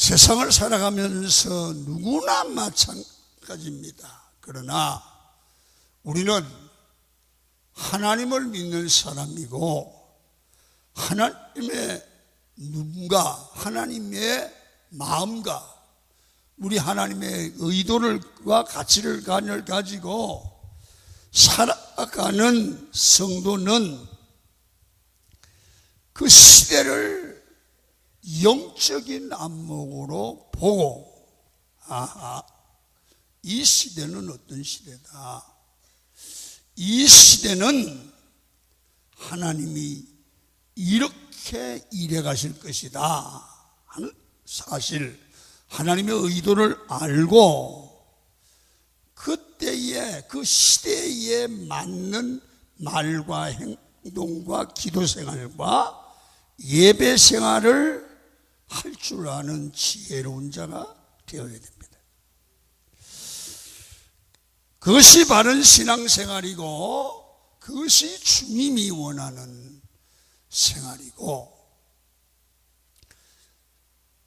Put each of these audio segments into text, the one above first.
세상을 살아가면서 누구나 마찬가지입니다. 그러나 우리는 하나님을 믿는 사람이고 하나님의 눈과 하나님의 마음과 우리 하나님의 의도를과 가치를 가지고 살아가는 성도는 그 시대를 영적인 안목으로 보고 이 시대는 어떤 시대다, 이 시대는 하나님이 이렇게 일해 가실 것이다 하는 사실, 하나님의 의도를 알고 그때에 그 시대에 맞는 말과 행동과 기도 생활과 예배 생활을 할 줄 아는 지혜로운 자가 되어야 됩니다. 그것이 바른 신앙생활이고 그것이 주님이 원하는 생활이고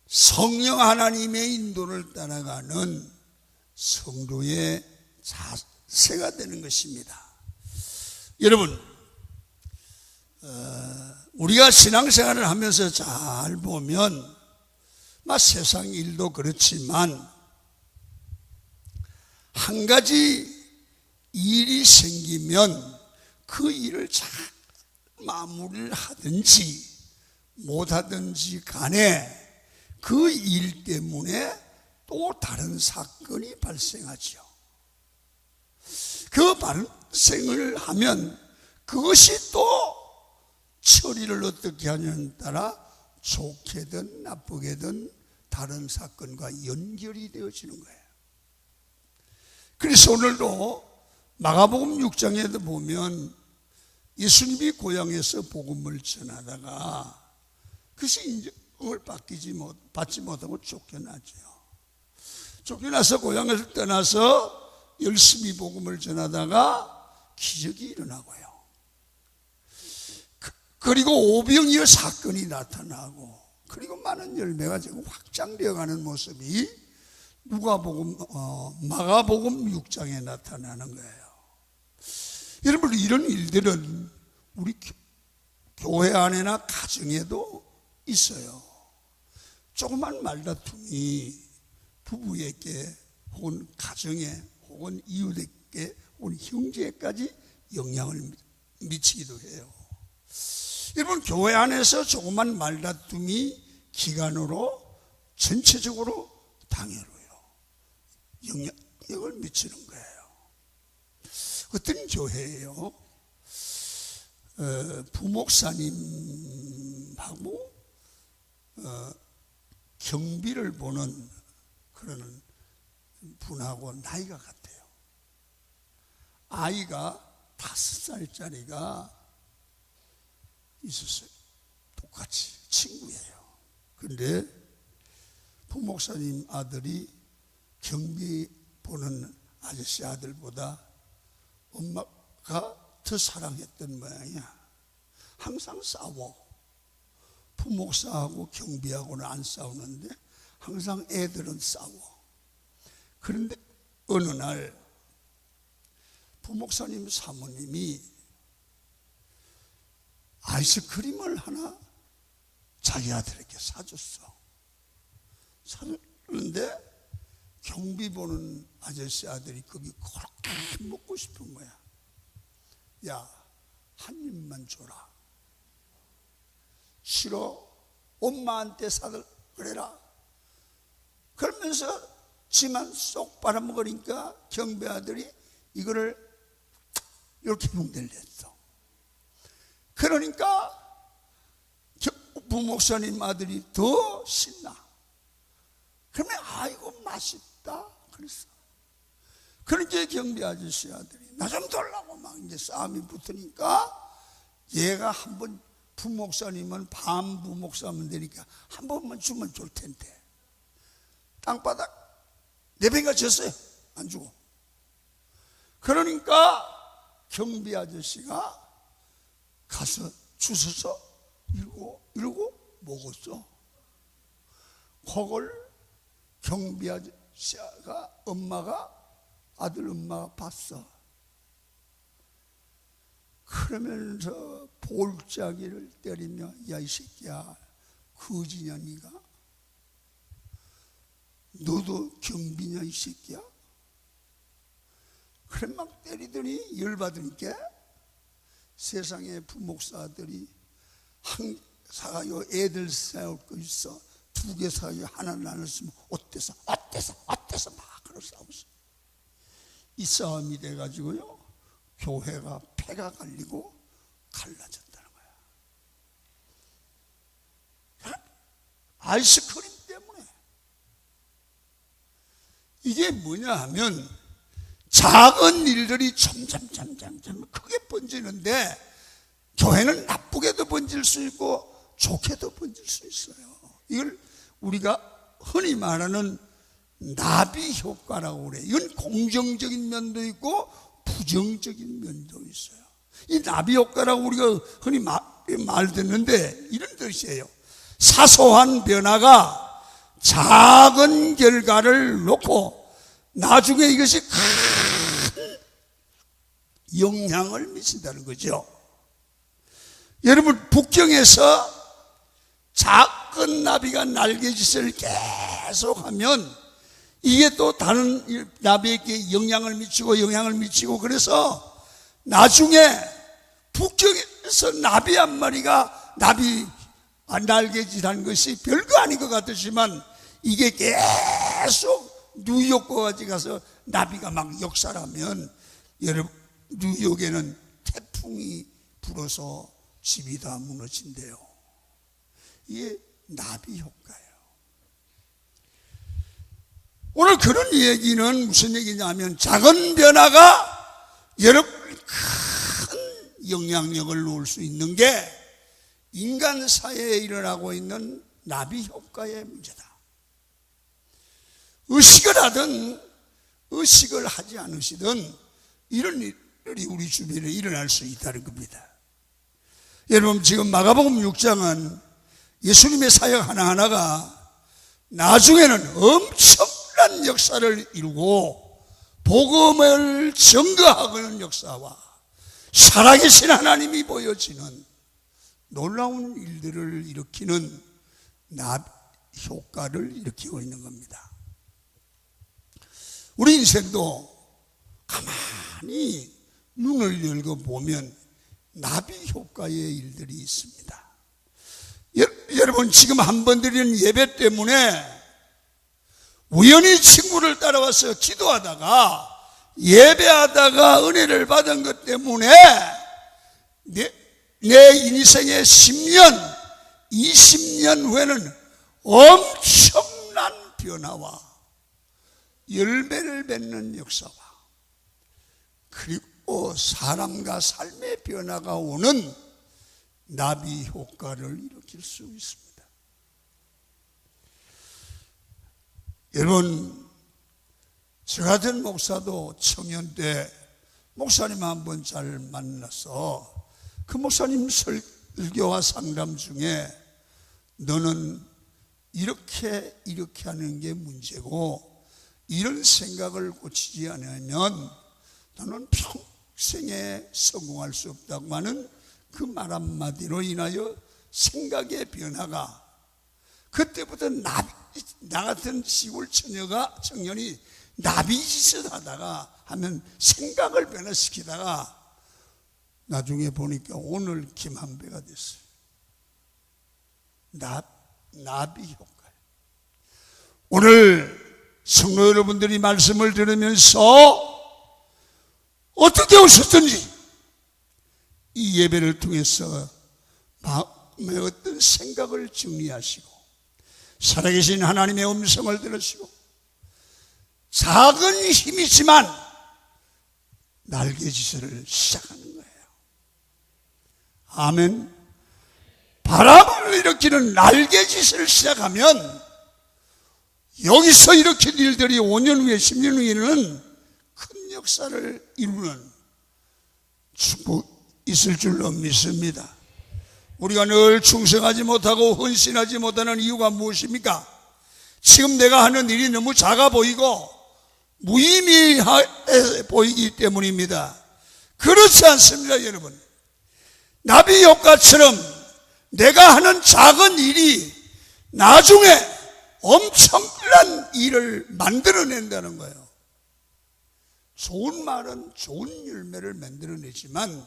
성령 하나님의 인도를 따라가는 성도의 자세가 되는 것입니다. 여러분, 우리가 신앙생활을 하면서 잘 보면 세상 일도 그렇지만 한 가지 일이 생기면 그 일을 잘 마무리를 하든지 못하든지 간에 그 일 때문에 또 다른 사건이 발생하죠. 그 발생을 하면 그것이 또 처리를 어떻게 하냐에 따라 좋게든 나쁘게든 다른 사건과 연결이 되어지는 거예요. 그래서 오늘도 마가복음 6장에도 보면 예수님이 고향에서 복음을 전하다가 그것이 인정을 받지 못하고 쫓겨나죠. 쫓겨나서 고향을 떠나서 열심히 복음을 전하다가 기적이 일어나고요. 그리고 오병이어 사건이 나타나고 그리고 많은 열매가 지금 확장되어가는 모습이 마가복음 6장에 나타나는 거예요. 여러분, 이런 일들은 우리 교회 안에나 가정에도 있어요. 조그만 말다툼이 부부에게 혹은 가정에 혹은 이웃에게 혹은 형제에까지 영향을 미치기도 해요. 여러분, 교회 안에서 조그만 말다툼이 기간으로 전체적으로 당해로요 영향력을 미치는 거예요. 어떤 교회예요? 부목사님하고 경비를 보는 그런 분하고 나이가 같아요. 아이가 5살짜리가 있었어요. 똑같이 친구예요. 그런데 부목사님 아들이 경비 보는 아저씨 아들보다 엄마가 더 사랑했던 모양이야. 항상 싸워. 부목사하고 경비하고는 안 싸우는데 항상 애들은 싸워. 그런데 어느 날 부목사님 사모님이 아이스크림을 하나 자기 아들에게 사줬어. 사줬는데 경비 보는 아저씨 아들이 거기 그렇게 먹고 싶은 거야. 야, 한 입만 줘라. 싫어? 엄마한테 사달래라. 그러면서 지만 쏙 빨아먹으니까 경비 아들이 이거를 이렇게 뭉들렸어. 그러니까 부목사님 아들이 더 신나. 그러면 아이고 맛있다 그랬어. 그러니까 경비 아저씨 아들이 나 좀 달라고 막 이제 싸움이 붙으니까 얘가 한번 부목사님은 반 부목사면 되니까 한 번만 주면 좋을 텐데 땅바닥 내배가 졌어요. 안 주고. 그러니까 경비 아저씨가 가서 주워서 이러고 먹었어. 그걸 경비 아저씨가 아들 엄마가 봤어. 그러면서 볼짜기를 때리며 야 이 새끼야 거지냐 니가? 너도 경비냐 이 새끼야? 그래 막 때리더니 열받으니까 세상에 부목사들이 한 사가요 애들 싸울 거 있어 두 개 사가요 하나 나눴으면 어때서 막 그러고 싸웠어. 이 싸움이 돼가지고요 교회가 폐가 갈리고 갈라졌다는 거야. 아이스크림 때문에. 이게 뭐냐 하면 작은 일들이 점점 크게 번지는데 교회는 나쁘게도 번질 수 있고 좋게도 번질 수 있어요. 이걸 우리가 흔히 말하는 나비 효과라고 그래요. 이건 긍정적인 면도 있고 부정적인 면도 있어요. 이 나비 효과라고 우리가 흔히 말 듣는데 이런 뜻이에요. 사소한 변화가 작은 결과를 놓고 나중에 이것이 큰 영향을 미친다는 거죠. 여러분 북경에서 작은 나비가 날개짓을 계속하면 이게 또 다른 나비에게 영향을 미치고 그래서 나중에 북경에서 나비 한 마리가 나비 날개짓한 것이 별거 아닌 것 같았지만 이게 계속 뉴욕까지 가서 나비가 막 역사하면 여러분 뉴욕에는 태풍이 불어서 집이 다 무너진대요. 이게 나비 효과예요. 오늘 그런 얘기는 무슨 얘기냐면 작은 변화가 여러분 큰 영향력을 놓을 수 있는 게 인간 사회에 일어나고 있는 나비 효과의 문제다. 의식을 하든 의식을 하지 않으시든 이런 일이 우리 주변에 일어날 수 있다는 겁니다. 여러분 지금 마가복음 6장은 예수님의 사역 하나하나가 나중에는 엄청난 역사를 이루고 복음을 증거하는 역사와 살아계신 하나님이 보여지는 놀라운 일들을 일으키는 효과를 일으키고 있는 겁니다. 우리 인생도 가만히 눈을 열고 보면 나비 효과의 일들이 있습니다. 여러분 지금 한 번 드리는 예배 때문에 우연히 친구를 따라와서 기도하다가 예배하다가 은혜를 받은 것 때문에 내 인생의 10년, 20년 후에는 엄청난 변화와 열매를 맺는 역사와 그리고 사람과 삶의 변화가 오는 나비 효과를 일으킬 수 있습니다. 여러분 저 같은 목사도 청년 때 목사님 한번 잘 만나서 그 목사님 설교와 상담 중에 너는 이렇게 하는 게 문제고 이런 생각을 고치지 않으면 너는 평생에 성공할 수 없다고 하는 그 말 한마디로 인하여 생각의 변화가 그때부터 나 같은 시골 청년이 나비짓을 하다가 하면 생각을 변화시키다가 나중에 보니까 오늘 김한배가 됐어요. 나비 효과예요. 오늘 성도 여러분들이 말씀을 들으면서 어떻게 오셨든지 이 예배를 통해서 마음의 어떤 생각을 정리하시고 살아계신 하나님의 음성을 들으시고 작은 힘이지만 날개짓을 시작하는 거예요. 아멘. 바람을 일으키는 날개짓을 시작하면 여기서 일으킨 일들이 5년 후에 10년 후에는 큰 역사를 이루는 축복 있을 줄로 믿습니다. 우리가 늘 충성하지 못하고 헌신하지 못하는 이유가 무엇입니까? 지금 내가 하는 일이 너무 작아 보이고 무의미해 보이기 때문입니다. 그렇지 않습니다, 여러분. 나비 효과처럼 내가 하는 작은 일이 나중에 엄청난 일을 만들어낸다는 거예요. 좋은 말은 좋은 열매를 만들어내지만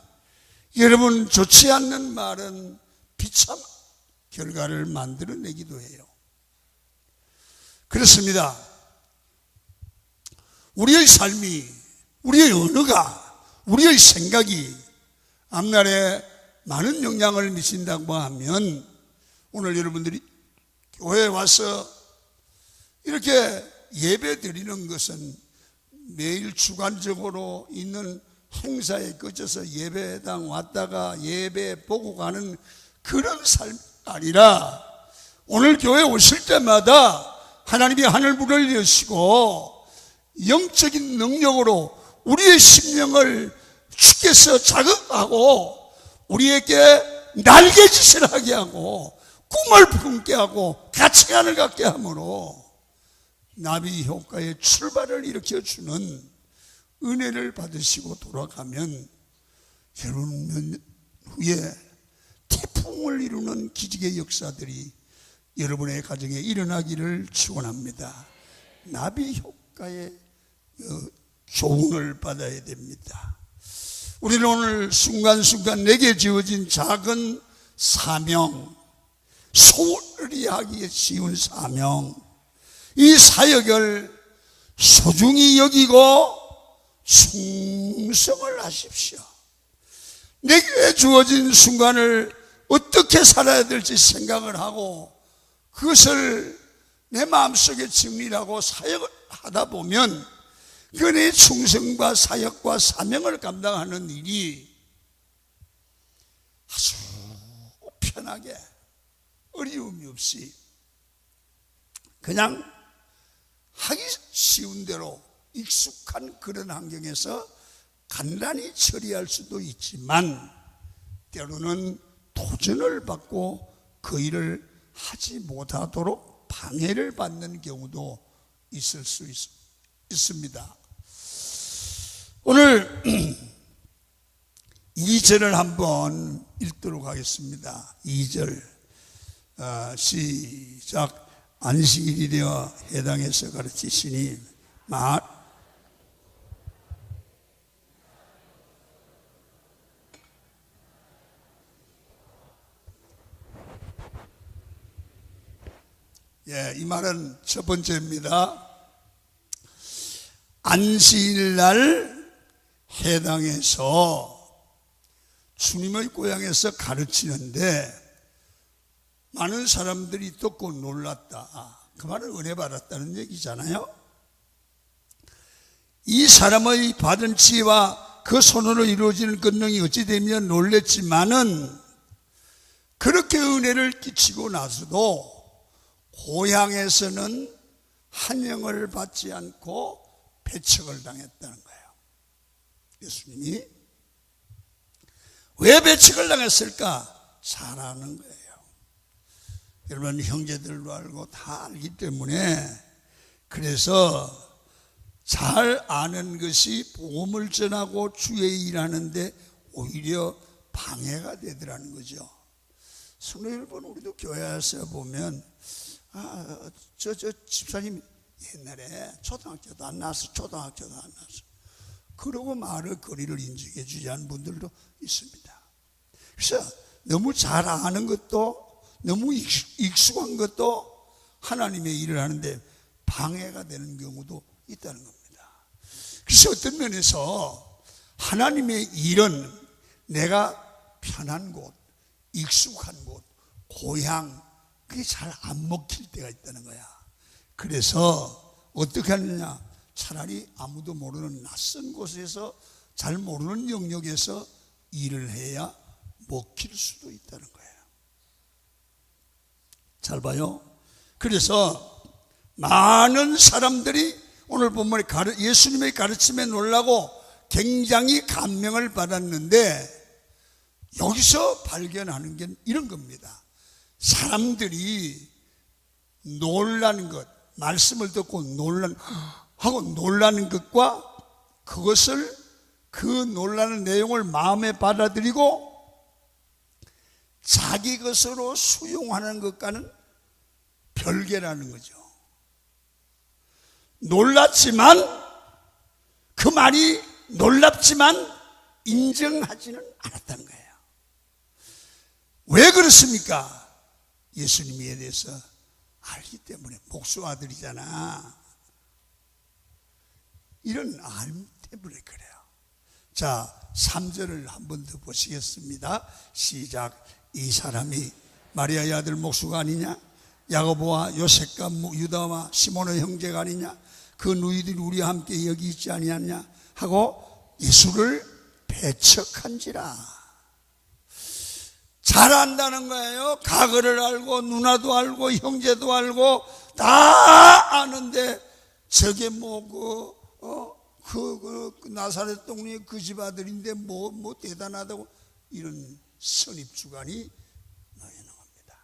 여러분, 좋지 않는 말은 비참 결과를 만들어내기도 해요. 그렇습니다. 우리의 삶이, 우리의 언어가, 우리의 생각이 앞날에 많은 영향을 미친다고 하면 오늘 여러분들이 교회에 와서 이렇게 예배 드리는 것은 매일 주관적으로 있는 행사에 꽂혀서 예배당 왔다가 예배 보고 가는 그런 삶이 아니라 오늘 교회 오실 때마다 하나님이 하늘문을 여시고 영적인 능력으로 우리의 심령을 주께서 자극하고 우리에게 날개짓을 하게 하고 꿈을 품게 하고 가치관을 갖게 하므로 나비 효과의 출발을 일으켜주는 은혜를 받으시고 돌아가면 여러분 몇 후에 태풍을 이루는 기적의 역사들이 여러분의 가정에 일어나기를 축원합니다. 나비 효과의 교훈을 받아야 됩니다. 우리는 오늘 순간순간 내게 지어진 작은 사명, 소홀히 하기 쉬운 사명, 이 사역을 소중히 여기고 충성을 하십시오. 내게 주어진 순간을 어떻게 살아야 될지 생각을 하고 그것을 내 마음속에 정리하고 사역을 하다 보면 그 내 충성과 사역과 사명을 감당하는 일이 아주 편하게 어려움이 없이 그냥 하기 쉬운 대로 익숙한 그런 환경에서 간단히 처리할 수도 있지만 때로는 도전을 받고 그 일을 하지 못하도록 방해를 받는 경우도 있을 수 있습니다. 오늘 2절을 한번 읽도록 하겠습니다. 2절 시작. 안식일이 되어 해당해서 가르치시니 이 말은 첫 번째입니다. 안식일날 해당해서 주님의 고향에서 가르치는데 많은 사람들이 듣고 놀랐다. 그 말은 은혜 받았다는 얘기잖아요. 이 사람의 받은 지혜와 그 손으로 이루어지는 권능이 어찌 되면 놀랬지만은 그렇게 은혜를 끼치고 나서도 고향에서는 환영을 받지 않고 배척을 당했다는 거예요. 예수님이 왜 배척을 당했을까? 잘 아는 거예요. 여러분 형제들도 알고 다 알기 때문에 그래서 잘 아는 것이 복음을 전하고 주의 일하는데 오히려 방해가 되더라는 거죠. 성도 여러분, 우리도 교회에서 보면 저 집사님 옛날에 초등학교도 안 나왔어. 그러고 말을 거리를 인정해 주지 않은 분들도 있습니다. 그래서 너무 잘 아는 것도 너무 익숙한 것도 하나님의 일을 하는데 방해가 되는 경우도 있다는 겁니다. 그래서 어떤 면에서 하나님의 일은 내가 편한 곳, 익숙한 곳, 고향, 그게 잘 안 먹힐 때가 있다는 거야. 그래서 어떻게 하느냐? 차라리 아무도 모르는 낯선 곳에서 잘 모르는 영역에서 일을 해야 먹힐 수도 있다는 거예요. 잘 봐요. 그래서 많은 사람들이 오늘 본문에 예수님의 가르침에 놀라고 굉장히 감명을 받았는데 여기서 발견하는 게 이런 겁니다. 사람들이 놀라는 것, 말씀을 듣고 놀라는 것과 그것을 그 놀라는 내용을 마음에 받아들이고 자기 것으로 수용하는 것과는 별개라는 거죠. 놀랐지만 그 말이 놀랍지만 인정하지는 않았다는 거예요. 왜 그렇습니까? 예수님에 대해서 알기 때문에. 목수 아들이잖아. 이런 알 때문에 그래요. 자, 3절을 한 번 더 보시겠습니다. 시작. 이 사람이 마리아의 아들 목수가 아니냐? 야고보와 요셉과 유다와 시몬의 형제가 아니냐? 그 누이들이 우리와 함께 여기 있지 아니하냐? 하고 예수를 배척한지라. 잘 안다는 거예요. 과거를 알고 누나도 알고 형제도 알고 다 아는데 저게 그 나사렛 동네의 그 집 아들인데 뭐 대단하다고 이런 선입주관이 나오는 겁니다.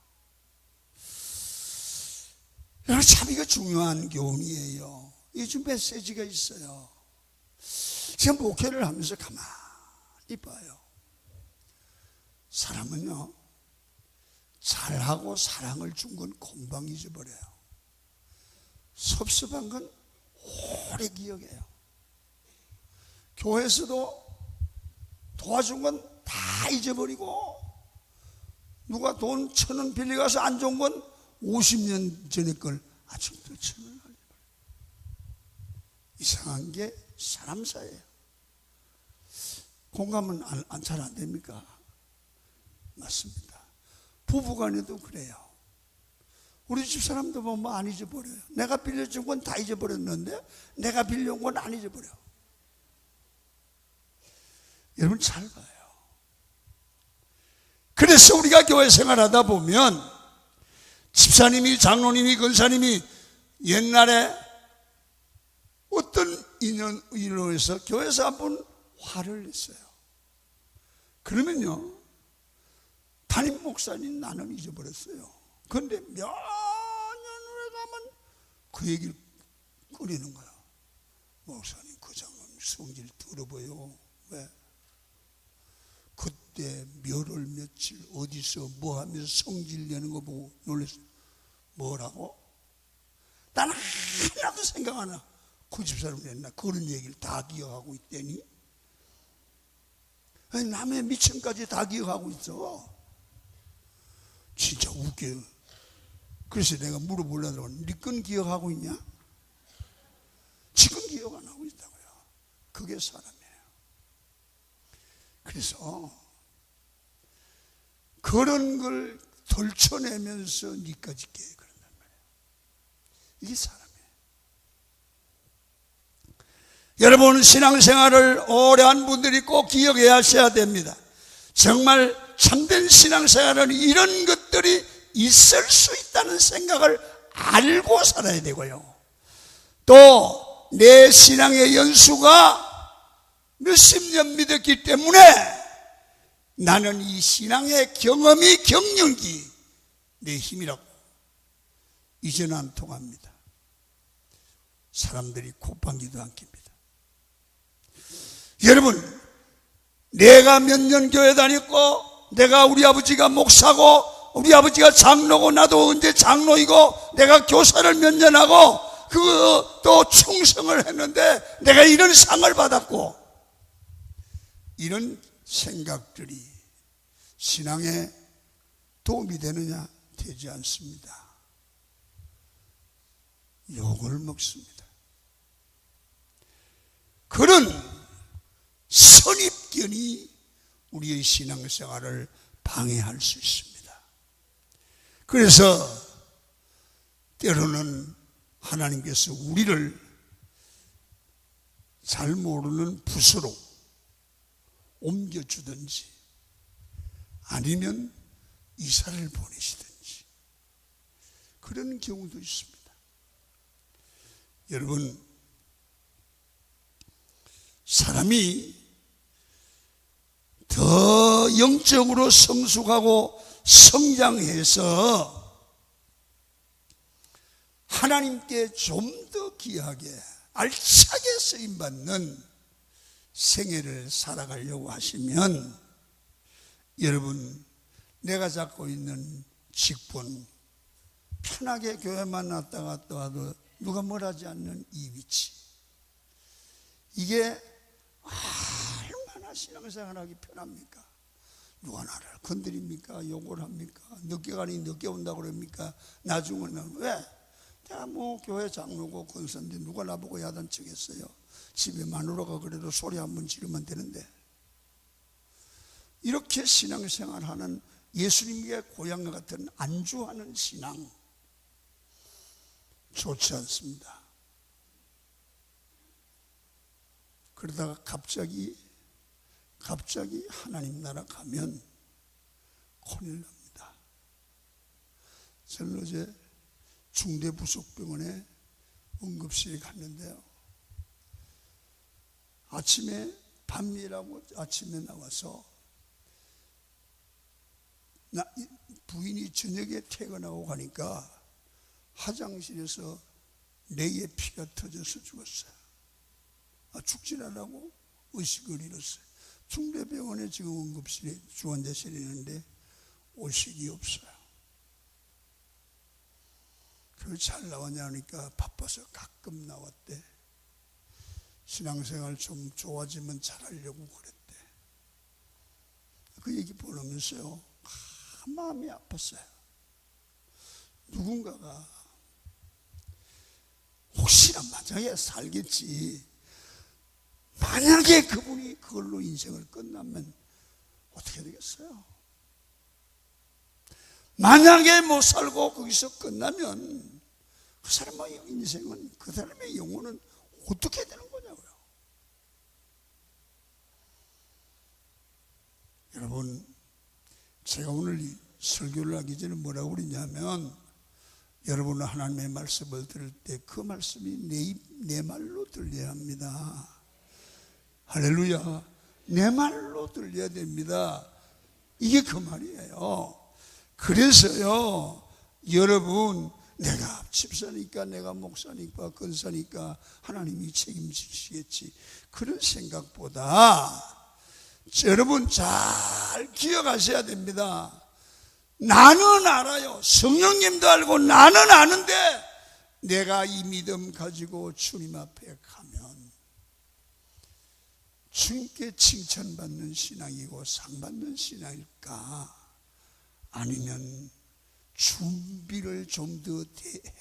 여러분, 참 이거 중요한 교훈이에요. 요즘 메시지가 있어요. 제가 목회를 하면서 가만히 봐요. 사람은요, 잘하고 사랑을 준 건 금방 잊어버려요. 섭섭한 건 오래 기억해요. 교회에서도 도와준 건 다 잊어버리고, 누가 돈 1,000원 빌려가서 안 준 건 50년 전에 걸 아직도 1,000원 안 잊어버려요. 이상한 게 사람 사이예요. 공감은 잘 안 됩니까? 맞습니다. 부부간에도 그래요. 우리 집 사람도 보면 안 잊어버려요. 내가 빌려준 건 다 잊어버렸는데 내가 빌려온 건 안 잊어버려. 여러분 잘 봐요. 그래서 우리가 교회 생활하다 보면 집사님이, 장로님이, 권사님이 옛날에 어떤 인연으로 해서 교회에서 한번 화를 냈어요. 그러면요, 담임 목사님 나는 잊어버렸어요. 그런데 몇 년 후에 가면 그 얘기를 꺼내는 거야. 목사님 그 장로님 성질 더러워요. 왜? 그때 몇월 며칠 어디서 뭐 하면서 성질 내는 거 보고 놀랐어요. 뭐라고? 난 하나도 생각 안 해. 그 집사람이 했나 그런 얘기를 다 기억하고 있다니. 남의 미천까지 다 기억하고 있어. 진짜 웃겨요. 그래서 내가 물어보려고 네 건 기억하고 있냐? 지금 기억 안 하고 있다고요. 그게 사람이에요. 그래서 그런 걸 덜쳐내면서 니까지 깨 그런단 말이에요. 이게 사람이에요. 여러분, 신앙생활을 오래 한 분들이 꼭 기억해야 하셔야 됩니다. 정말 참된 신앙생활은 이런 것들이 있을 수 있다는 생각을 알고 살아야 되고요. 또 내 신앙의 연수가 몇십 년 믿었기 때문에 나는 이 신앙의 경험이 경륜기 내 힘이라고 이제는 안 통합니다. 사람들이 콧방귀도 안 낍니다. 여러분, 내가 몇 년 교회 다녔고, 내가 우리 아버지가 목사고, 우리 아버지가 장로고, 나도 언제 장로이고, 내가 교사를 몇 년 하고, 또 충성을 했는데, 내가 이런 상을 받았고, 이런 생각들이 신앙에 도움이 되느냐? 되지 않습니다. 욕을 먹습니다. 그런 선입견이 우리의 신앙생활을 방해할 수 있습니다. 그래서 때로는 하나님께서 우리를 잘 모르는 붓으로 옮겨주든지 아니면 이사를 보내시든지 그런 경우도 있습니다. 여러분, 사람이 더 영적으로 성숙하고 성장해서 하나님께 좀 더 귀하게 알차게 쓰임받는 생애를 살아가려고 하시면 여러분, 내가 잡고 있는 직분, 편하게 교회만 왔다 갔다 와도 누가 뭘 하지 않는 이 위치, 이게 얼마나 신앙생활하기 편합니까? 누가 나를 건드립니까? 욕을 합니까? 늦게 가니 늦게 온다고 그럽니까? 나중에는 왜? 내가 뭐 교회 장로고 권사인데 누가 나보고 야단치겠어요? 집에 마누라가 그래도 소리 한번 지르면 되는데. 이렇게 신앙생활하는 예수님의 고향과 같은 안주하는 신앙 좋지 않습니다. 그러다가 갑자기 하나님 나라 가면 큰일 납니다. 저는 어제 중대부속병원에 응급실에 갔는데요, 아침에 밤일하고 아침에 나와서 부인이 저녁에 퇴근하고 가니까 화장실에서 뇌에 피가 터져서 죽었어요. 죽질 않고 의식을 잃었어요. 중대병원에 지금 응급실에 중환자실에 있는데 의식이 없어요. 그걸 잘 나왔냐 하니까 바빠서 가끔 나왔대. 신앙생활 좀 좋아지면 잘하려고 그랬대. 그 얘기 보면서요, 마음이 아팠어요. 누군가가 혹시나 만약에 살겠지, 만약에 그분이 그걸로 인생을 끝나면 어떻게 되겠어요? 만약에 못 살고 거기서 끝나면 그 사람의 인생은, 그 사람의 영혼은 어떻게 되는 거냐고요. 여러분, 제가 오늘 이 설교를 하기 전에 뭐라고 그러냐면, 여러분은 하나님의 말씀을 들을 때 그 말씀이 내 말로 들려야 합니다. 할렐루야. 내 말로 들려야 됩니다. 이게 그 말이에요. 그래서요, 여러분, 내가 집사니까, 내가 목사니까, 권사니까 하나님이 책임지시겠지, 그런 생각보다 여러분 잘 기억하셔야 됩니다. 나는 알아요. 성령님도 알고 나는 아는데, 내가 이 믿음 가지고 주님 앞에 가면 주님께 칭찬받는 신앙이고 상받는 신앙일까, 아니면 준비를 좀 더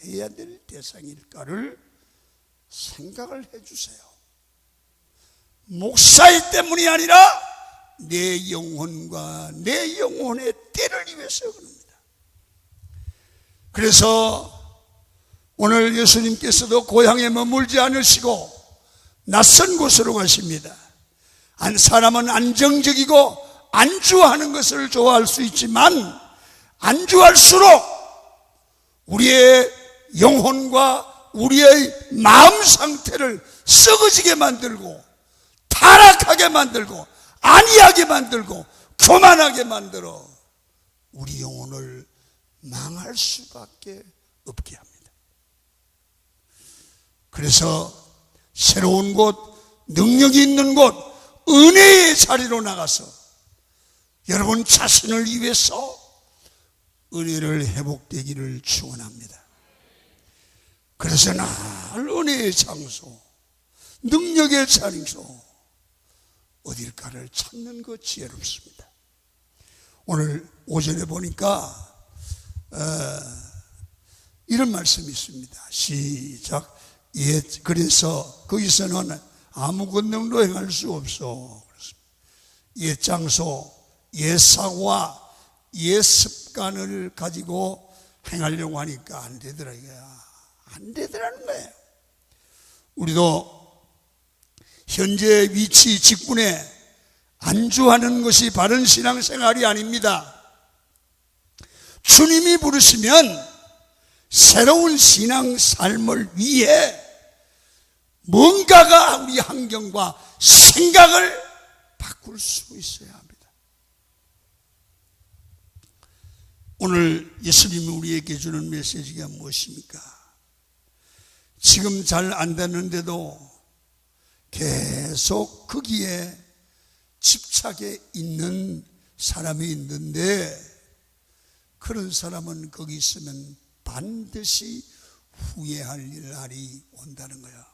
해야 될 대상일까를 생각을 해주세요. 목사이 때문이 아니라 내 영혼과 내 영혼의 때를 위해서 그럽니다. 그래서 오늘 예수님께서도 고향에 머물지 않으시고 낯선 곳으로 가십니다. 한 사람은 안정적이고 안주하는 것을 좋아할 수 있지만, 안주할수록 우리의 영혼과 우리의 마음 상태를 썩어지게 만들고, 타락하게 만들고, 안이하게 만들고, 교만하게 만들어 우리 영혼을 망할 수밖에 없게 합니다. 그래서 새로운 곳, 능력이 있는 곳, 은혜의 자리로 나가서 여러분 자신을 위해서 은혜를 회복되기를 축원합니다. 그래서 늘 은혜의 장소, 능력의 장소 어딜까를 찾는 것 지혜롭습니다. 오늘 오전에 보니까 이런 말씀이 있습니다. 시작. 그래서 거기서는 아무 권능도 행할 수 없어. 옛 장소, 옛 사고와 옛 습관을 가지고 행하려고 하니까 안 되더라, 이거야. 안 되더라는 거예요. 우리도 현재 위치, 직분에 안주하는 것이 바른 신앙생활이 아닙니다. 주님이 부르시면 새로운 신앙 삶을 위해 뭔가가 우리 환경과 생각을 바꿀 수 있어야 합니다. 오늘 예수님이 우리에게 주는 메시지가 무엇입니까? 지금 잘 안 되는데도 계속 거기에 집착해 있는 사람이 있는데, 그런 사람은 거기 있으면 반드시 후회할 날이 온다는 거야.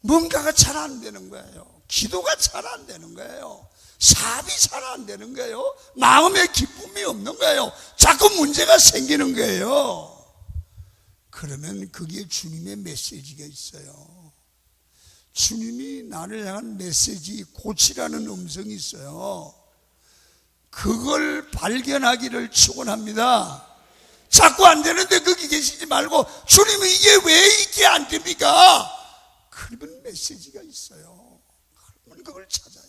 뭔가가 잘 안 되는 거예요. 기도가 잘 안 되는 거예요. 사업이 잘 안 되는 거예요. 마음에 기쁨이 없는 거예요. 자꾸 문제가 생기는 거예요. 그러면 거기에 주님의 메시지가 있어요. 주님이 나를 향한 메시지, 고치라는 음성이 있어요. 그걸 발견하기를 축원합니다. 자꾸 안 되는데 거기 계시지 말고, 주님이 이게 왜 이게 안 됩니까? 그러면 메시지가 있어요. 그러면 그걸 찾아요.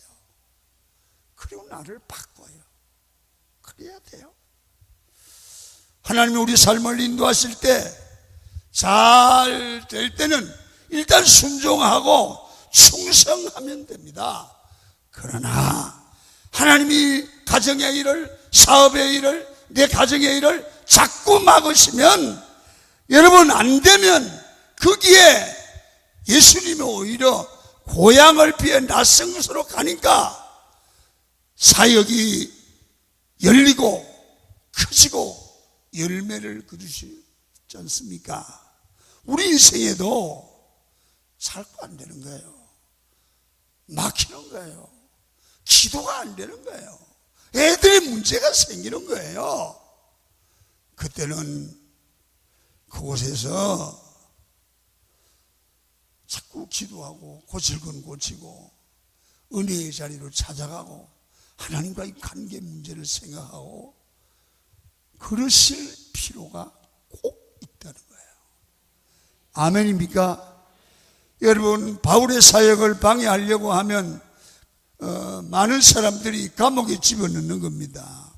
그리고 나를 바꿔요. 그래야 돼요. 하나님이 우리 삶을 인도하실 때 잘 될 때는 일단 순종하고 충성하면 됩니다. 그러나 하나님이 가정의 일을, 사업의 일을, 내 가정의 일을 자꾸 막으시면, 여러분 안 되면 거기에 예수님이 오히려 고향을 피해 낯선 곳으로 가니까 사역이 열리고 커지고 열매를 거두시지 않습니까? 우리 인생에도 살고 안 되는 거예요. 막히는 거예요. 기도가 안 되는 거예요. 애들의 문제가 생기는 거예요. 그때는 그곳에서 자꾸 기도하고 고칠 건 고치고 은혜의 자리로 찾아가고 하나님과의 관계 문제를 생각하고 그러실 필요가 꼭 있다는 거예요. 아멘입니까? 여러분, 바울의 사역을 방해하려고 하면 많은 사람들이 감옥에 집어넣는 겁니다.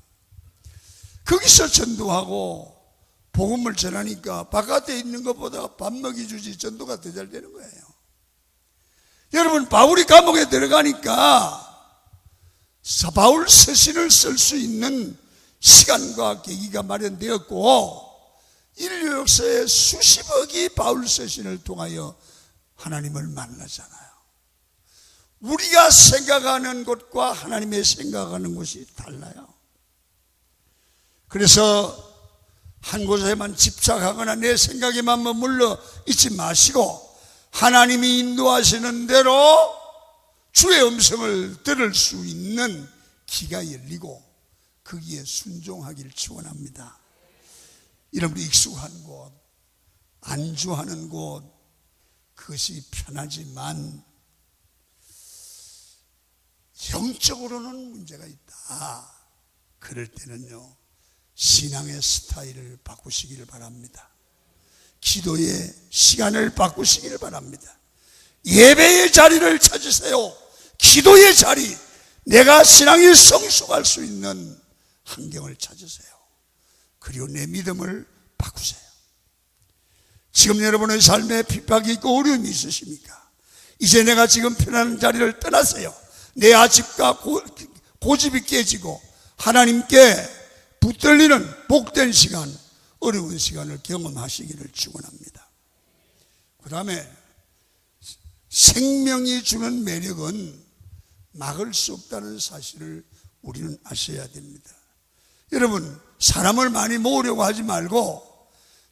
거기서 전도하고 복음을 전하니까 바깥에 있는 것보다 밥 먹여주지 전도가 더 잘 되는 거예요. 여러분, 바울이 감옥에 들어가니까 바울 서신을 쓸 수 있는 시간과 계기가 마련되었고, 인류 역사에 수십억이 바울 서신을 통하여 하나님을 만나잖아요. 우리가 생각하는 것과 하나님의 생각하는 것이 달라요. 그래서 한 곳에만 집착하거나 내 생각에만 머물러 있지 마시고, 하나님이 인도하시는 대로 주의 음성을 들을 수 있는 귀가 열리고 거기에 순종하기를 축원합니다. 여러분이 익숙한 곳, 안주하는 곳, 그것이 편하지만 영적으로는 문제가 있다. 그럴 때는요, 신앙의 스타일을 바꾸시기를 바랍니다. 기도의 시간을 바꾸시기를 바랍니다. 예배의 자리를 찾으세요. 기도의 자리, 내가 신앙이 성숙할 수 있는 환경을 찾으세요. 그리고 내 믿음을 바꾸세요. 지금 여러분의 삶에 핍박이 있고 어려움이 있으십니까? 이제 내가 지금 편안한 자리를 떠나세요. 내 아집과 고집이 깨지고 하나님께 붙들리는 복된 시간, 어려운 시간을 경험하시기를 축원합니다. 그 다음에 생명이 주는 매력은 막을 수 없다는 사실을 우리는 아셔야 됩니다. 여러분, 사람을 많이 모으려고 하지 말고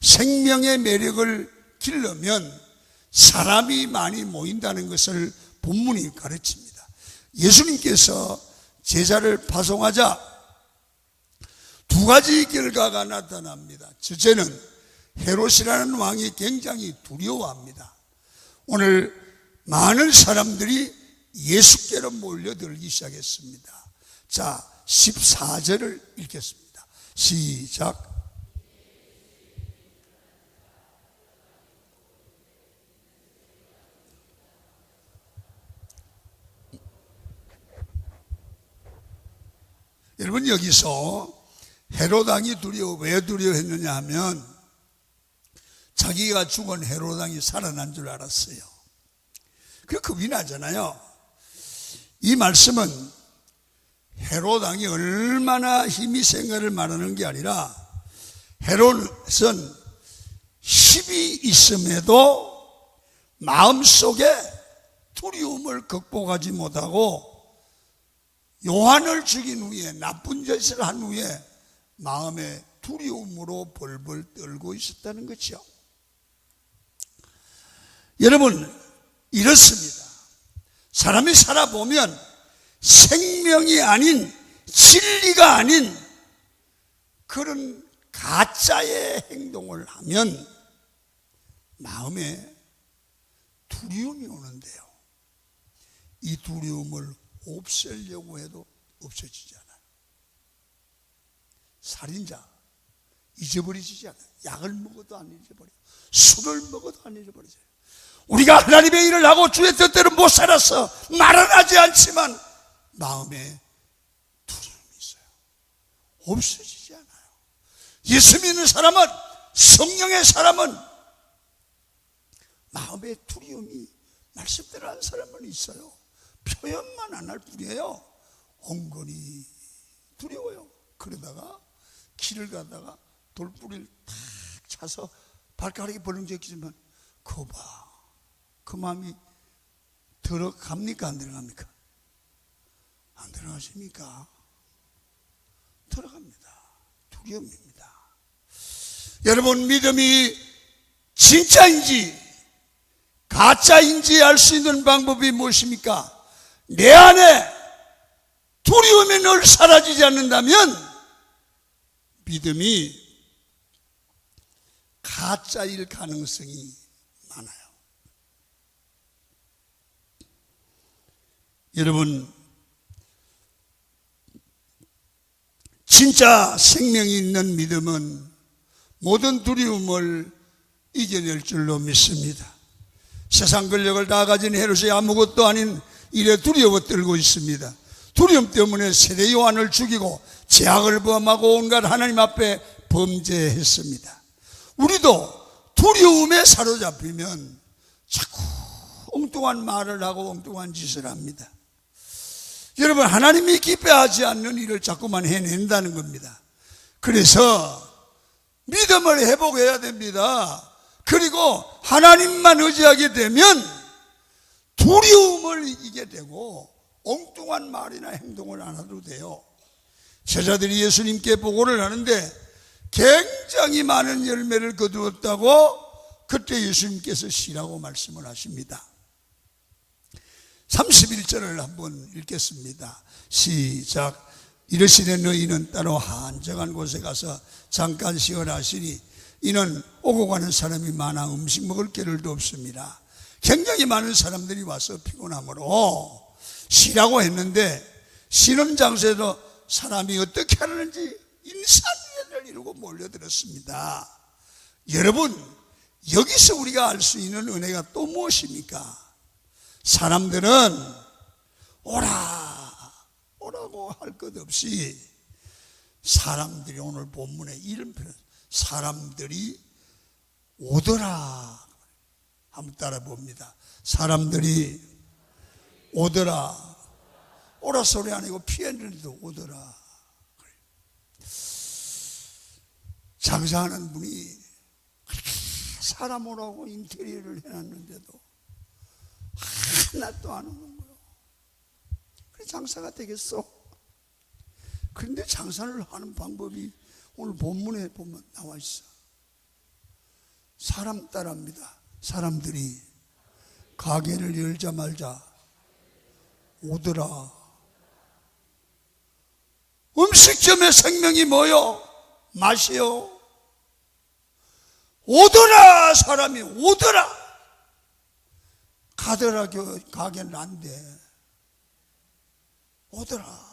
생명의 매력을 기르려면 사람이 많이 모인다는 것을 본문이 가르칩니다. 예수님께서 제자를 파송하자 두 가지 결과가 나타납니다. 첫째는 헤롯이라는 왕이 굉장히 두려워합니다. 오늘 많은 사람들이 예수께로 몰려들기 시작했습니다. 자, 14절을 읽겠습니다. 시작. 여러분, 여기서 헤롯 왕이 왜 두려워했느냐 하면 자기가 죽은 헤롯 왕이 살아난 줄 알았어요. 그 겁이 나잖아요. 이 말씀은 헤롯 왕이 얼마나 힘이 센 것을 말하는 게 아니라 헤롯은 힘이 있음에도 마음속에 두려움을 극복하지 못하고 요한을 죽인 후에 나쁜 짓을 한 후에 마음에 두려움으로 벌벌 떨고 있었다는 거죠. 여러분, 이렇습니다. 사람이 살아보면 생명이 아닌, 진리가 아닌 그런 가짜의 행동을 하면 마음에 두려움이 오는데요, 이 두려움을 없애려고 해도 없어지지 않아요. 살인자 잊어버리지 않아요. 약을 먹어도 안 잊어버려요. 술을 먹어도 안 잊어버리죠. 우리가 하나님의 일을 하고 주의 뜻대로 못 살아서 말은 하지 않지만 마음에 두려움이 있어요. 없어지지 않아요. 예수 믿는 사람은, 성령의 사람은 마음에 두려움이 말씀대로 하는 사람은 있어요. 표현만 안 할 뿐이에요. 엉거리 두려워요. 그러다가 길을 가다가 돌뿌리를 탁 차서 발가락이 벌렁적이지만 그거 봐, 그 마음이 들어갑니까 안 들어갑니까? 안 들어가십니까? 들어갑니다. 두려움입니다. 여러분, 믿음이 진짜인지 가짜인지 알 수 있는 방법이 무엇입니까? 내 안에 두려움이 늘 사라지지 않는다면 믿음이 가짜일 가능성이 많아요. 여러분, 진짜 생명이 있는 믿음은 모든 두려움을 이겨낼 줄로 믿습니다. 세상 권력을 다 가진 헤롯이 아무것도 아닌 일에 두려워 떨고 있습니다. 두려움 때문에 세례 요한을 죽이고 죄악을 범하고 온갖 하나님 앞에 범죄했습니다. 우리도 두려움에 사로잡히면 자꾸 엉뚱한 말을 하고 엉뚱한 짓을 합니다. 여러분, 하나님이 기뻐하지 않는 일을 자꾸만 해낸다는 겁니다. 그래서 믿음을 회복해야 됩니다. 그리고 하나님만 의지하게 되면 두려움을 이기게 되고 엉뚱한 말이나 행동을 안 해도 돼요. 제자들이 예수님께 보고를 하는데 굉장히 많은 열매를 거두었다고 그때 예수님께서 쉬라고 말씀을 하십니다. 31절을 한번 읽겠습니다. 시작. 이르시되 너희는 따로 한적한 곳에 가서 잠깐 쉬어라 하시니 이는 오고 가는 사람이 많아 음식 먹을 겨를도 없습니다. 굉장히 많은 사람들이 와서 피곤함으로 쉬라고 했는데 쉬는 장소에도 사람이 어떻게 하는지 인산인해를 이루고 몰려들었습니다. 여러분, 여기서 우리가 알 수 있는 은혜가 또 무엇입니까? 사람들은 오라고 할 것 없이 사람들이, 오늘 본문에 이런 표현, 사람들이 오더라. 한번 따라 봅니다. 사람들이 오더라. 오라 소리 아니고 피했는데도 오더라. 장사하는 분이 사람 오라고 인테리어를 해놨는데도 하나도 안 오는 거예요. 그래 장사가 되겠어? 그런데 장사를 하는 방법이 오늘 본문에 보면 나와 있어. 사람 따라합니다. 사람들이 가게를 열자마자 오더라. 음식점의 생명이 뭐요? 맛이요. 오더라. 사람이 오더라. 가더라. 가게는 안 돼. 오더라.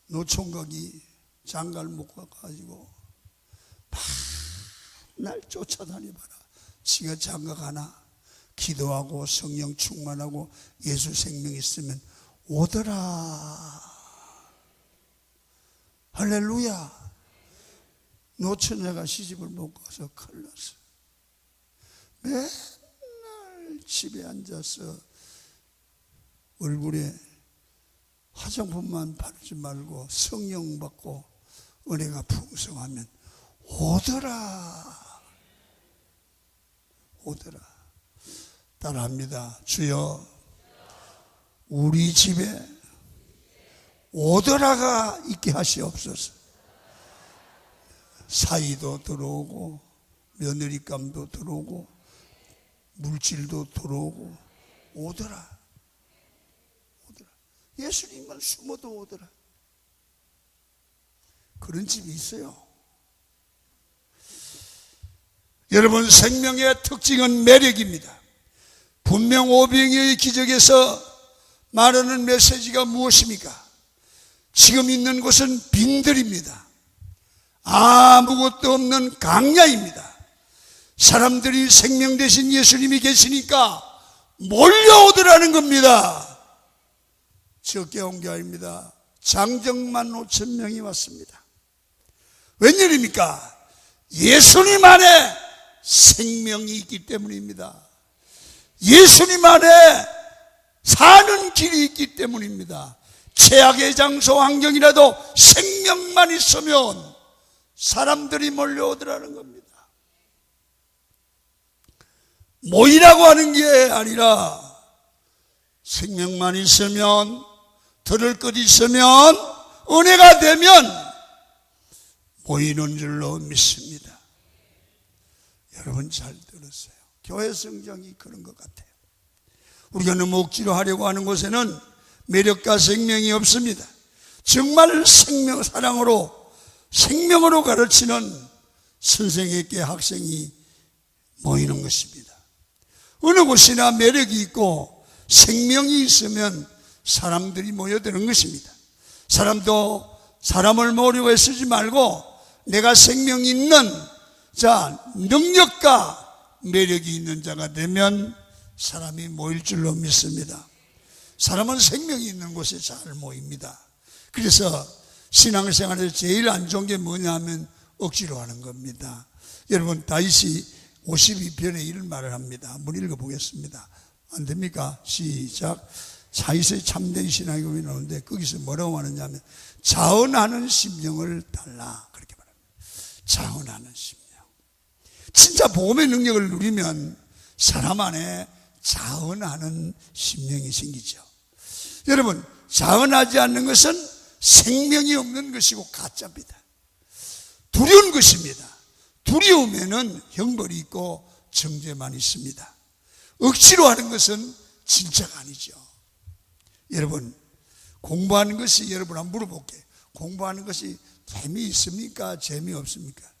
노총각이 장가를 못 가가지고 날 쫓아다니봐라. 지가 장가 가나? 기도하고 성령 충만하고 예수 생명 있으면 오더라. 할렐루야. 노처녀가 시집을 못 가서 큰일 났어. 맨날 집에 앉아서 얼굴에 화장품만 바르지 말고 성령 받고 은혜가 풍성하면 오더라. 오더라. 따라합니다. 주여, 우리 집에 오더라가 있게 하시옵소서. 사이도 들어오고 며느리감도 들어오고 물질도 들어오고 오더라. 오더라. 예수님만 숨어도 오더라. 그런 집이 있어요. 여러분, 생명의 특징은 매력입니다. 분명 오병이어의 기적에서 말하는 메시지가 무엇입니까? 지금 있는 곳은 빈들입니다. 아무것도 없는 강야입니다. 사람들이 생명 대신 예수님이 계시니까 몰려오더라는 겁니다. 적게 온 게 아닙니다. 장정만 5천 명이 왔습니다. 웬일입니까? 예수님 안에 생명이 있기 때문입니다. 예수님 안에 사는 길이 있기 때문입니다. 최악의 장소 환경이라도 생명만 있으면 사람들이 몰려오더라는 겁니다. 모이라고 하는 게 아니라 생명만 있으면, 들을 것 있으면, 은혜가 되면 모이는 줄로 믿습니다. 여러분 잘 들으세요. 교회 성장이 그런 것 같아요. 우리가 너무 억지로 하려고 하는 곳에는 매력과 생명이 없습니다. 정말 생명, 사랑으로, 생명으로 가르치는 선생에게 학생이 모이는 것입니다. 어느 곳이나 매력이 있고 생명이 있으면 사람들이 모여드는 것입니다. 사람도 사람을 모으려고 애쓰지 말고 내가 생명이 있는 자, 능력과 매력이 있는 자가 되면 사람이 모일 줄로 믿습니다. 사람은 생명이 있는 곳에 잘 모입니다. 그래서 신앙생활에서 제일 안 좋은 게 뭐냐 하면 억지로 하는 겁니다. 여러분, 다윗이 52편에 이런 말을 합니다. 한번 읽어보겠습니다. 안 됩니까? 시작. 다윗의 참된 신앙이 나오는데 거기서 뭐라고 하느냐면 자언하는 심령을 달라, 그렇게 말합니다. 자언하는 심령. 진짜 복음의 능력을 누리면 사람 안에 자언하는 심령이 생기죠. 여러분, 자언하지 않는 것은 생명이 없는 것이고 가짜입니다. 두려운 것입니다. 두려우면은 형벌이 있고 정죄만 있습니다. 억지로 하는 것은 진짜가 아니죠. 여러분, 공부하는 것이, 여러분 한번 물어볼게요. 공부하는 것이 재미있습니까? 재미없습니까?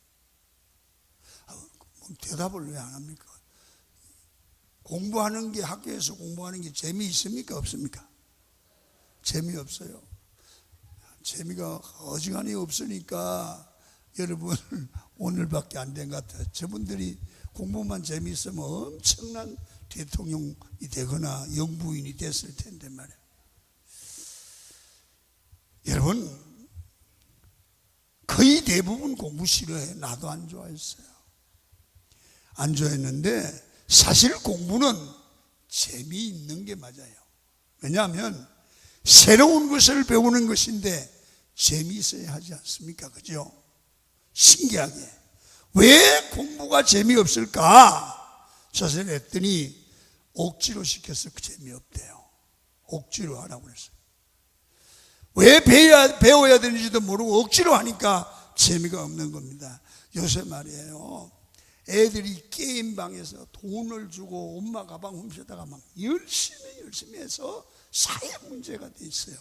대답을 왜 안 합니까? 공부하는 게, 학교에서 공부하는 게 재미있습니까? 없습니까? 재미없어요. 재미가 어지간히 없으니까 여러분 오늘밖에 안 된 것 같아요. 저분들이 공부만 재미있으면 엄청난 대통령이 되거나 영부인이 됐을 텐데 말이에요. 여러분, 거의 대부분 공부 싫어해. 나도 안 좋아했어요. 안 좋아했는데 사실 공부는 재미있는 게 맞아요. 왜냐하면 새로운 것을 배우는 것인데 재미있어야 하지 않습니까? 그죠? 신기하게 왜 공부가 재미없을까 자세히 했더니 억지로 시켜서 재미없대요. 억지로 하라고 그랬어요. 왜 배워야 되는지도 모르고 억지로 하니까 재미가 없는 겁니다. 요새 말이에요, 애들이 게임방에서 돈을 주고 엄마 가방 훔쳐다가 막 열심히 해서 사회 문제가 돼 있어요.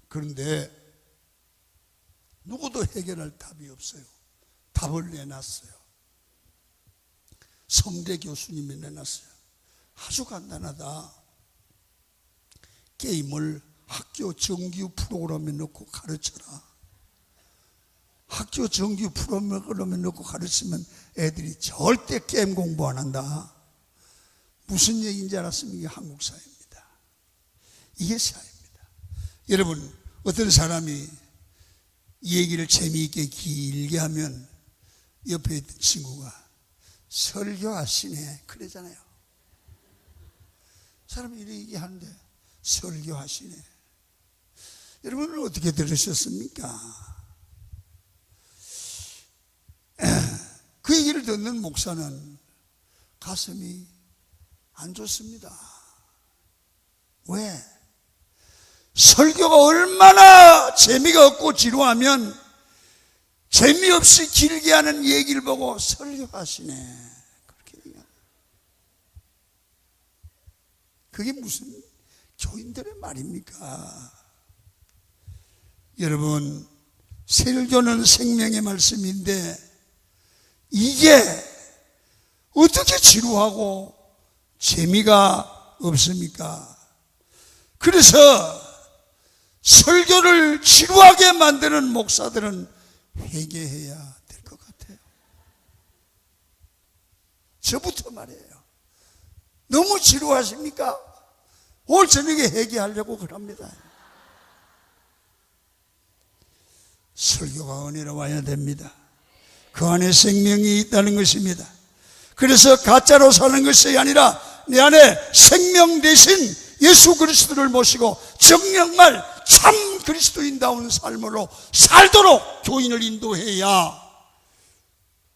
그런데 누구도 해결할 답이 없어요. 답을 내놨어요. 성대 교수님이 내놨어요. 아주 간단하다. 게임을 학교 정규 프로그램에 넣고 가르쳐라. 학교 정규 프로그램에 넣고 가르치면 애들이 절대 게임 공부 안 한다. 무슨 얘기인지 알았으면 이게 한국 사회입니다. 이게 사회입니다. 여러분, 어떤 사람이 이 얘기를 재미있게 길게 하면 옆에 있던 친구가 설교하시네 그러잖아요. 사람이 이렇게 얘기하는데 설교하시네. 여러분은 어떻게 들으셨습니까? 얘기를 듣는 목사는 가슴이 안 좋습니다. 왜? 설교가 얼마나 재미가 없고 지루하면 재미없이 길게 하는 얘기를 보고 설교하시네, 그렇게 얘기합니다. 그게 무슨 교인들의 말입니까? 여러분, 설교는 생명의 말씀인데 이게 어떻게 지루하고 재미가 없습니까? 그래서 설교를 지루하게 만드는 목사들은 회개해야 될 것 같아요. 저부터 말이에요. 너무 지루하십니까? 오늘 저녁에 회개하려고 그럽니다. 설교가 은혜로 와야 됩니다. 그 안에 생명이 있다는 것입니다. 그래서 가짜로 사는 것이 아니라 내 안에 생명 대신 예수 그리스도를 모시고 정말 참 그리스도인다운 삶으로 살도록 교인을 인도해야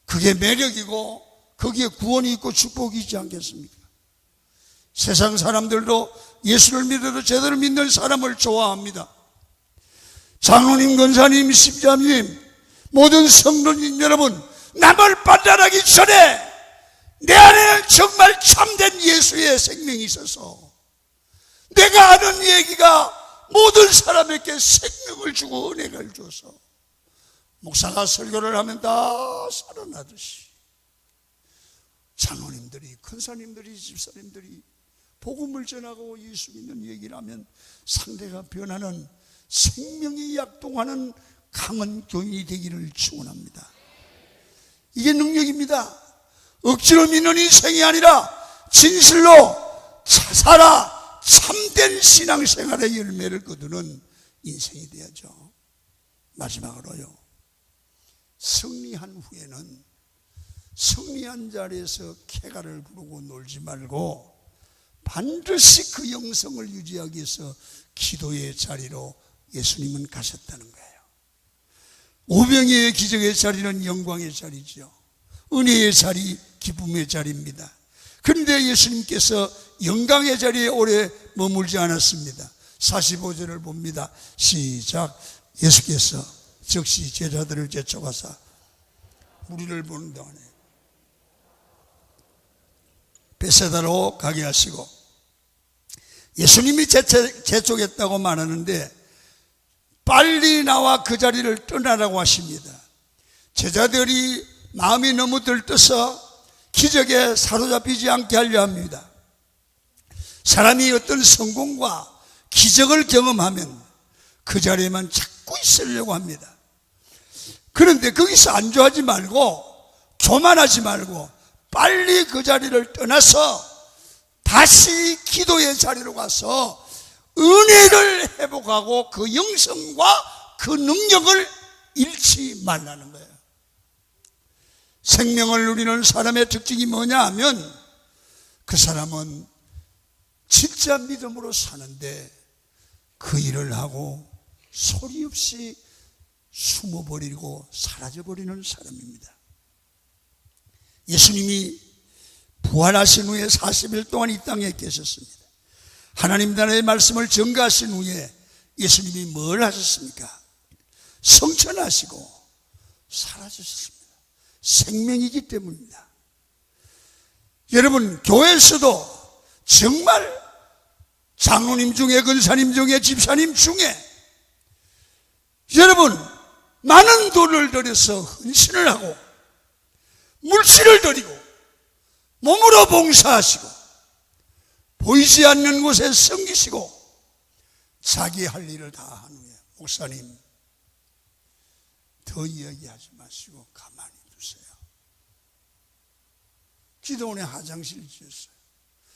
그게 매력이고 거기에 구원이 있고 축복이 있지 않겠습니까? 세상 사람들도 예수를 믿어도 제대로 믿는 사람을 좋아합니다. 장로님, 권사님, 십자님, 모든 성도님 여러분, 남을 판단하기 전에 내 안에는 정말 참된 예수의 생명이 있어서 내가 하는 얘기가 모든 사람에게 생명을 주고 은혜를 줘서 목사가 설교를 하면 다 살아나듯이 장로님들이, 권사님들이, 집사님들이 복음을 전하고 예수 믿는 얘기를 하면 상대가 변하는 생명이 약동하는 강한 교인이 되기를 축원합니다. 이게 능력입니다. 억지로 믿는 인생이 아니라 진실로 살아 참된 신앙생활의 열매를 거두는 인생이 되야죠. 마지막으로요, 승리한 후에는 승리한 자리에서 쾌가를 부르고 놀지 말고 반드시 그 영성을 유지하기 위해서 기도의 자리로 예수님은 가셨다는 거예요. 오병이의 기적의 자리는 영광의 자리죠. 은혜의 자리, 기쁨의 자리입니다. 그런데 예수님께서 영광의 자리에 오래 머물지 않았습니다. 45절을 봅니다. 시작. 예수께서 즉시 제자들을 제쳐가사 무리를 보는 동안에 베세다로 가게 하시고, 예수님이 재촉했다고 말하는데 빨리 나와 그 자리를 떠나라고 하십니다. 제자들이 마음이 너무 들떠서 기적에 사로잡히지 않게 하려 합니다. 사람이 어떤 성공과 기적을 경험하면 그 자리에만 자꾸 있으려고 합니다. 그런데 거기서 안주하지 말고 교만하지 말고 빨리 그 자리를 떠나서 다시 기도의 자리로 가서 은혜를 회복하고 그 영성과 그 능력을 잃지 말라는 거예요. 생명을 누리는 사람의 특징이 뭐냐 하면 그 사람은 진짜 믿음으로 사는데 그 일을 하고 소리 없이 숨어버리고 사라져버리는 사람입니다. 예수님이 부활하신 후에 40일 동안 이 땅에 계셨습니다. 하나님 나라의 말씀을 전가하신 후에 예수님이 뭘 하셨습니까? 성천하시고 사라지셨습니다. 생명이기 때문입니다. 여러분, 교회에서도 정말 장로님 중에, 권사님 중에, 집사님 중에 여러분 많은 돈을 들여서 헌신을 하고 물질을 드리고 몸으로 봉사하시고 보이지 않는 곳에 섬기시고 자기 할 일을 다 한 후에 목사님 더 이야기하지 마시고 가만히 두세요. 기도원에 화장실 지었어요.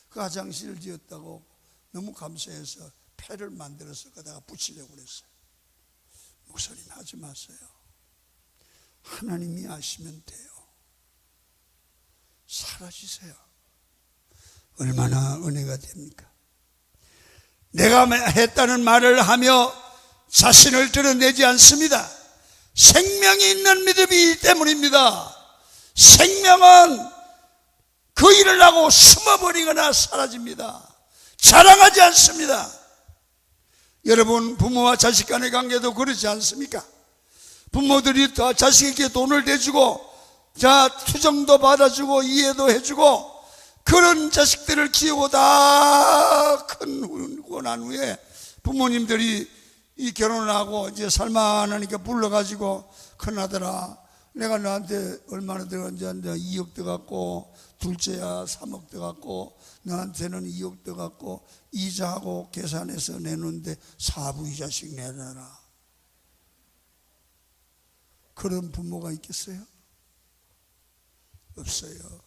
그 화장실을 지었다고 너무 감사해서 패를 만들어서 거기다가 붙이려고 그랬어요. 목사님 하지 마세요. 하나님이 아시면 돼요. 사라지세요. 얼마나 은혜가 됩니까? 내가 했다는 말을 하며 자신을 드러내지 않습니다. 생명이 있는 믿음이기 때문입니다. 생명은 그 일을 하고 숨어버리거나 사라집니다. 자랑하지 않습니다. 여러분, 부모와 자식 간의 관계도 그렇지 않습니까? 부모들이 다 자식에게 돈을 대주고, 투정도 받아주고 이해도 해주고, 그런 자식들을 키우고 다 크고 난 후에 부모님들이 이 결혼을 하고 이제 살만하니까 불러가지고, 큰아들아, 내가 너한테 얼마나 들어갔는지 2억 들어갔고, 둘째야 3억 들어갔고, 너한테는 2억 들어갔고, 이자하고 계산해서 내놓는데 사부이자씩 내놔라. 그런 부모가 있겠어요? 없어요.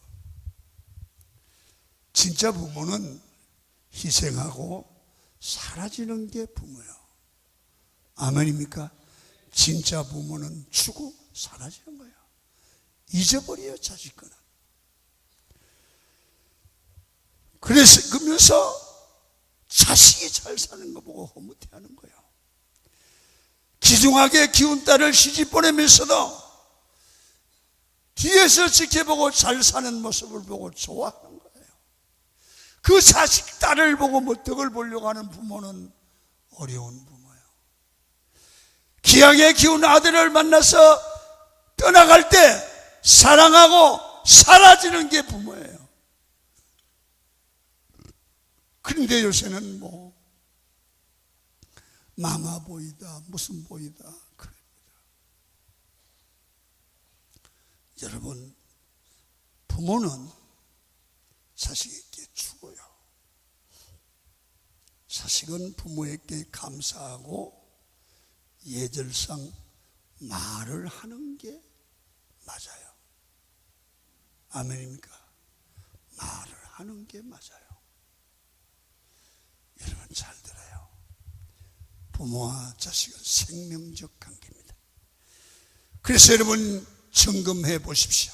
진짜 부모는 희생하고 사라지는 게 부모예요. 아멘입니까? 진짜 부모는 주고 사라지는 거예요. 잊어버려요, 자식 거는. 그러면서 자식이 잘 사는 거 보고 허무해하는 거예요. 기중하게 키운 딸을 시집 보내면서도 뒤에서 지켜보고 잘 사는 모습을 보고 좋아하는 거예요. 그 자식 딸을 보고 덕을 보려고 하는 부모는 어려운 부모예요. 귀하게 키운 아들을 만나서 떠나갈 때 사랑하고 사라지는 게 부모예요. 그런데 요새는 마마보이다 무슨 보이다 그럽니다. 여러분, 부모는 자식에게 주고요, 자식은 부모에게 감사하고 예절상 말을 하는 게 맞아요. 아멘입니까? 말을 하는 게 맞아요. 여러분 잘 들어요. 부모와 자식은 생명적 관계입니다. 그래서 여러분 점검해 보십시오.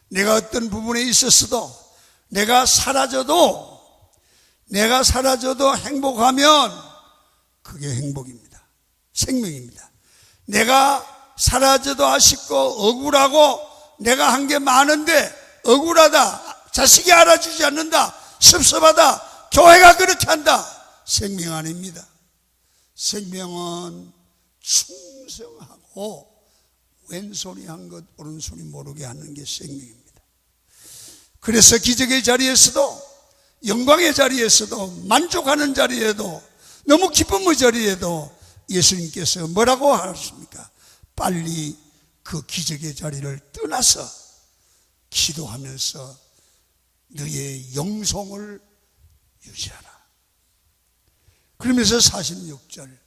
내가 어떤 부분에 있었어도 내가 사라져도 행복하면 그게 행복입니다. 생명입니다. 내가 사라져도 아쉽고 억울하고 내가 한 게 많은데 억울하다, 자식이 알아주지 않는다, 섭섭하다, 교회가 그렇게 한다, 생명 아닙니다. 생명은 충성하고 왼손이 한 것 오른손이 모르게 하는 게 생명입니다. 그래서 기적의 자리에서도, 영광의 자리에서도, 만족하는 자리에도, 너무 기쁨의 자리에도 예수님께서 뭐라고 하셨습니까? 빨리 그 기적의 자리를 떠나서 기도하면서 너의 영성을 유지하라. 그러면서 46절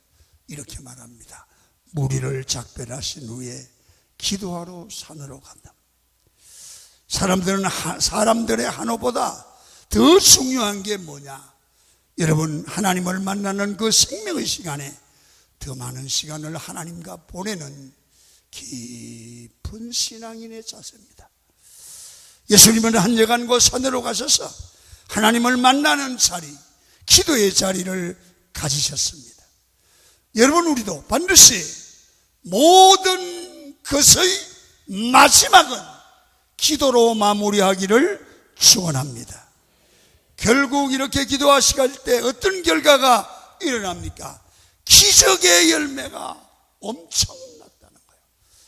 이렇게 말합니다. 무리를 작별하신 후에 기도하러 산으로 간다. 사람들의 한호보다 더 중요한 게 뭐냐? 여러분, 하나님을 만나는 그 생명의 시간에 더 많은 시간을 하나님과 보내는 깊은 신앙인의 자세입니다. 예수님은 한 여간 그 산으로 가셔서 하나님을 만나는 자리, 기도의 자리를 가지셨습니다. 여러분, 우리도 반드시 모든 것의 마지막은 기도로 마무리하기를 축원합니다. 결국 이렇게 기도하실 때 어떤 결과가 일어납니까? 기적의 열매가 엄청났다는 거예요.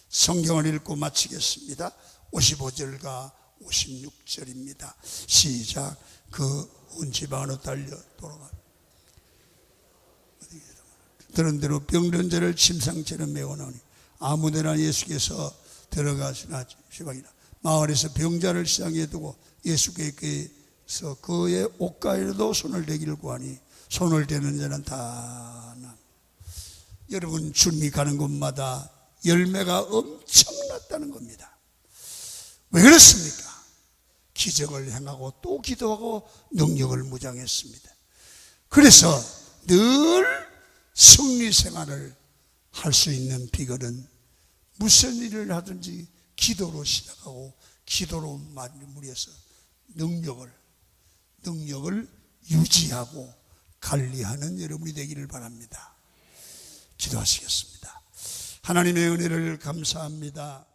성경을 읽고 마치겠습니다. 55절과 56절입니다. 시작. 그 온 지방으로 달려 돌아가 들은 대로 병든 자를 침상처럼 메워놓으니 아무데나 예수께서 들어가시나 시방이나 마을에서 병자를 시장에 두고 예수께서 그의 옷가에도 손을 대기를 구하니 손을 대는 자는 다 남. 여러분, 주님이 가는 곳마다 열매가 엄청났다는 겁니다. 왜 그렇습니까? 기적을 행하고 또 기도하고 능력을 무장했습니다. 그래서 늘 승리 생활을 할 수 있는 비결은 무슨 일을 하든지 기도로 시작하고 기도로 마무리해서 능력을 유지하고 관리하는 여러분이 되기를 바랍니다. 기도하시겠습니다. 하나님의 은혜를 감사합니다.